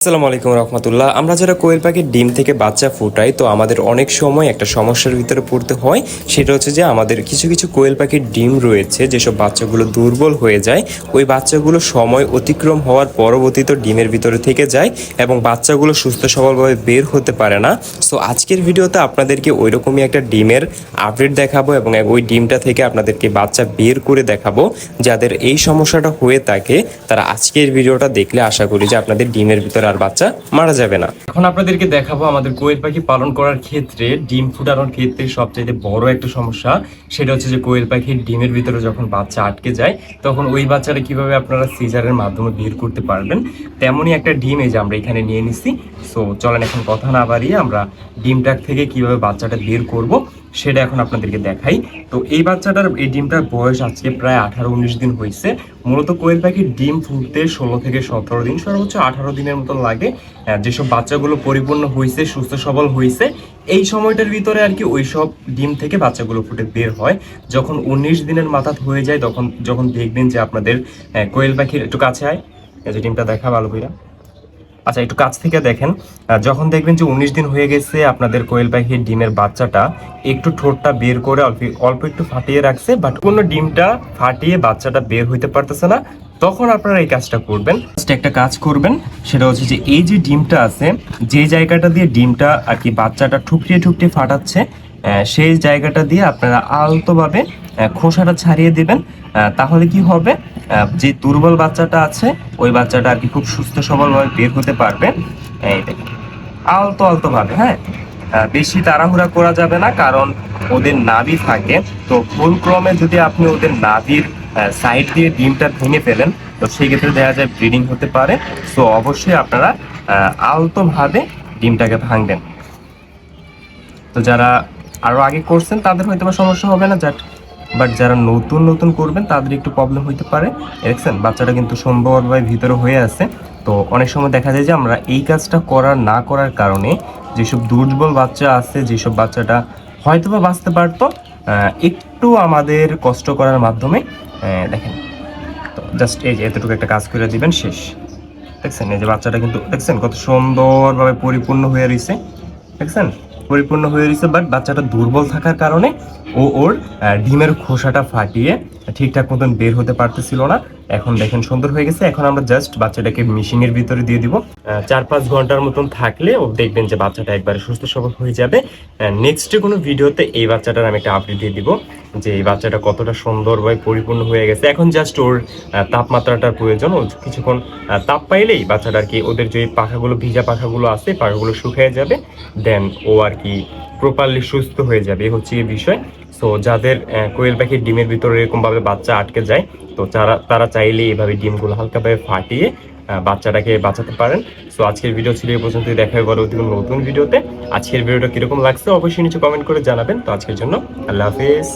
আসসালামু আলাইকুম রহমতুল্লাহ। আমরা যারা কোয়েল পাখির ডিম থেকে বাচ্চা ফুটাই তো আমাদের অনেক সময় একটা সমস্যার ভিতরে পড়তে হয়। সেটা হচ্ছে যে আমাদের কিছু কিছু কোয়েল পাখির ডিম রয়েছে যেসব বাচ্চাগুলো দুর্বল হয়ে যায়, ওই বাচ্চাগুলো সময় অতিক্রম হওয়ার পরবর্তীতে ডিমের ভিতরে থেকে যায় এবং বাচ্চাগুলো সুস্থ সবলভাবে বের হতে পারে না। সো আজকের ভিডিওতে আপনাদেরকে ওই রকমই একটা ডিমের আপডেট দেখাবো এবং ওই ডিমটা থেকে আপনাদেরকে বাচ্চা বের করে দেখাবো। যাদের এই সমস্যাটা হয়ে থাকে তারা আজকের ভিডিওটা দেখলে আশা করি যে আপনাদের ডিমের ভিতরে আর বাচ্চা মারা যাবে না। এখন আপনাদেরকে দেখাবো আমাদের কোয়েল পাখি পালন করার ক্ষেত্রে ডিম ফুটানোর ক্ষেত্রে সবচেয়ে বড় একটা সমস্যা। সেটা হচ্ছে যে কোয়েল পাখির ডিমের ভিতরে যখন বাচ্চা আটকে যায় তখন ওই বাচ্চাটা কিভাবে আপনারা সিজারের মাধ্যমে বের করতে পারবেন, তেমনই একটা ডিম এই যে আমরা এখানে নিয়ে নিছি। সো চলেন এখন কথা না বাড়িয়ে আমরা ডিমটার থেকে কিভাবে বাচ্চাটা বের করব সেটা এখন আপনাদেরকে দেখাই। তো এই বাচ্চাটার এই ডিমটার বয়স আজকে প্রায় 18-19 দিন হয়েছে। মূলত কোয়েল পাখির ডিম ফুটতে 16 থেকে 17 দিন, সর্বোচ্চ 18 দিনের মতো লাগে। যেসব বাচ্চাগুলো পরিপূর্ণ হয়েছে, সুস্থ সবল হয়েছে, এই সময়টার ভিতরে আর কি ওই সব ডিম থেকে বাচ্চাগুলো ফুটে বের হয়। যখন 19 দিনের মাথা হয়ে যায় যখন দেখবেন যে আপনাদের কোয়েল পাখির একটু কাছে আয়, এই যে ডিমটা দেখা ভালো করে, আচ্ছা একটু কাছ থেকে দেখেন। যখন দেখবেন যে 19 দিন হয়ে গেছে আপনাদের কোয়েল পাখির ডিমের বাচ্চাটা একটু ঠোঁটটা বের করে অল্প একটু ফাটিয়ে রাখছে, বাট কোনো ডিমটা ফাটিয়ে বাচ্চাটা বের হইতে পারতেছে না, তখন আপনারা এই কাজটা করবেন। একটা কাজ করবেন, সেটা হচ্ছে যে এই যে ডিমটা আছে, যে জায়গাটা দিয়ে ডিমটা আর কি বাচ্চাটা ঠুকরিয়ে ঠুকরিয়ে ফাটাচ্ছে, সেই জায়গাটা দিয়ে আপনারা আলতোভাবে খোসাটা ছাড়িয়ে দিবেন। তাহলে কি হবে, যে দুর্বল বাচ্চাটা আছে ওই বাচ্চাটা আর কি খুব সুস্থ সবলভাবে বের হতে পারবে। এই দেখেন আলতো আলতো ভাবে, হ্যাঁ, বেশি তাড়াহুড়া করা যাবে না, কারণ ওদের নাভি থাকে। তো ভুল ক্রমে যদি আপনি ওদের নাভির সাইড দিয়ে ডিমটা ভেঙে ফেলেন তো সেই ক্ষেত্রে দেখা যায় ব্লিডিং হতে পারে। সো অবশ্যই আপনারা আলতো ভাবে ডিমটাকে ভাঙবেন। তো যারা আরো আগে করছেন তাদের হয়তো বা সমস্যা হবে না, বাট যারা নতুন নতুন করবেন তাদের একটু প্রবলেম হইতে পারে। দেখছেন বাচ্চাটা কিন্তু সুন্দরভাবে ভিতরে হয়ে আছে। তো অনেক সময় দেখা যায় যে আমরা এই কাজটা না করার কারণে যেসব দুর্বল বাচ্চা আছে, যেসব বাচ্চাটা হয়তো বা বাঁচতে পারতো, একটু আমাদের কষ্ট করার মাধ্যমে, দেখেন তো জাস্ট এই যে এতটুকু একটা কাজ করে দিবেন, শেষ। দেখছেন এই যে বাচ্চাটা কিন্তু দেখছেন কত সুন্দরভাবে পরিপূর্ণ হয়ে রয়েছে, দেখছেন পরিপূর্ণ হয়ে রয়েছে। বাট বাচ্চাটা দুর্বল থাকার কারণে ওর ডিমের খোসাটা ফাটিয়ে ঠিকঠাক মতন বের হতে পারতেছিল না। এখন দেখেন সুন্দর হয়ে গেছে। এখন আমরা জাস্ট বাচ্চাটাকে মেশিনের ভিতরে দিয়ে দিব। 4-5 ঘন্টার মতন থাকলে ও দেখবেন যে বাচ্চাটা একবারে সুস্থ সবল হয়ে যাবে। নেক্সটে কোনো ভিডিওতে এই বাচ্চাটার আমি একটা আপডেট দিয়ে দিব যে এই বাচ্চাটা কতটা সুন্দরভাবে পরিপূর্ণ হয়ে গেছে। এখন জাস্ট ওর তাপমাত্রাটার প্রয়োজন, ও কিছুক্ষণ তাপ পাইলেই বাচ্চাটা আর কি ওদের যে পাখাগুলো, ভিজা পাখাগুলো আছে, পাখাগুলো শুকিয়ে যাবে, দেন ও আর কি প্রপারলি সুস্থ হয়ে যাবে। এই হচ্ছে এই বিষয়। সো যাদের কোয়েল পাখির ডিমের ভিতরে এরকমভাবে বাচ্চা আটকে যায় তো তারা চাইলে এইভাবে ডিমগুলো হালকাভাবে ফাটিয়ে বাচ্চাটাকে বাঁচাতে পারেন। সো আজকের ভিডিও ছিল এই পর্যন্ত, দেখা হবে পরবর্তী নতুন ভিডিওতে। আজকের ভিডিওটা কিরকম লাগছে অবশ্যই নিচে কমেন্ট করে জানাবেন। তো আজকের জন্য আল্লাহ হাফেজ।